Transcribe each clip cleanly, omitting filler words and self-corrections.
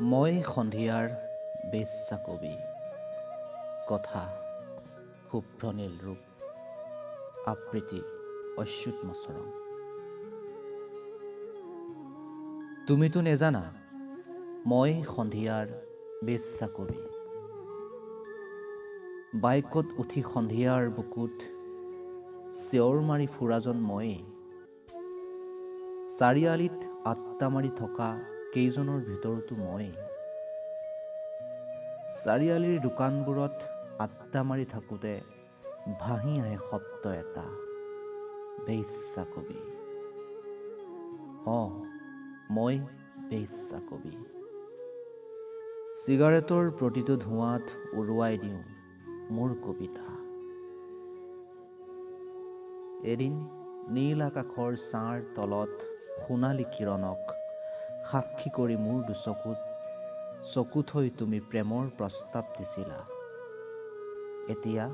মই সন্ধিয়াৰ বেশ্যা কবি, কথা শুভ্ৰনীল ৰূপ, আবৃত্তি অচ্যুত মচৰম। তুমিতো নেজানা মই সন্ধিয়াৰ বেশ্যা কবি। বাইকত উঠি সন্ধিয়াৰ বুকুত চিঞৰ মাৰি ফুৰাজন ময়েই। চাৰিআলিত আড্ডা মাৰি থকা কেইজনৰ ভিতৰতো ময়েই। চাৰিআলিৰ দোকানবোৰত আড্ডা মাৰি থাকোঁতে ভাহি আহে শব্দ এটা, বেশ্যা কবি। মই বেশ্যা কবি। চিগাৰেটৰ প্ৰতিটো ধোঁৱাত উৰুৱাই দিওঁ মোৰ কবিতা। এদিন নীল আকাশৰ ছাঁৰ তলত সোণালী কিৰণক সাক্ষী কৰি মোৰ দুচকুত চকু থৈ তুমি প্ৰেমৰ প্ৰস্তাৱ দিছিলা। এতিয়া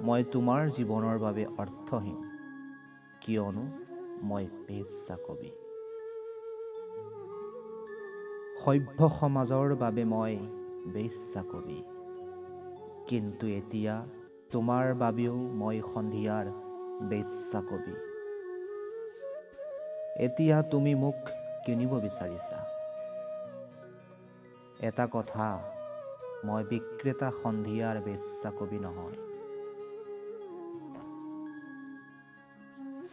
মই তোমাৰ জীৱনৰ বাবে অৰ্থহীন, কিয়নো মই বেশ্যা কবি। সভ্য সমাজৰ বাবে মই বেশ্যা কবি, কিন্তু এতিয়া তোমাৰ বাবেও মই সন্ধিয়াৰ বেশ্যা কবি। এতিয়া তুমি মোক কিনিব বিচাৰিছা। এটা কথা, মই বিক্ৰেতা সন্ধিয়াৰ বেশ্যা কবি নহয়।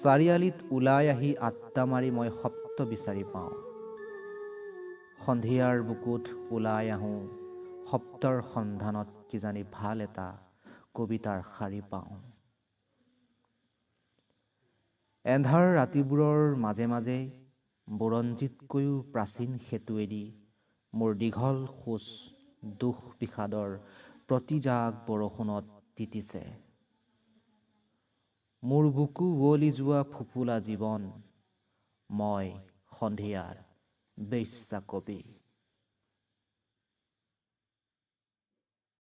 চাৰিআলিত ওলাই আহি আড্ডা মাৰি মই শব্দ বিচাৰি পাওঁ। সন্ধিয়াৰ বুকুত ওলাই আহোঁ শব্দৰ সন্ধানত, কিজানি ভাল এটা কবিতাৰ শাৰী পাওঁ। এন্ধাৰ ৰাতিবোৰৰ মাজে মাজে বুৰঞ্জীতকৈও প্ৰাচীন সেতুৱেদি মোৰ দীঘল খোজ দুখ বিষাদৰ প্ৰতিজাক বৰষুণত তিতিছে। মোৰ বুকু উৱলি যোৱা ফোঁপোলা জীৱন, মই সন্ধিয়াৰ বেশ্যা কবি।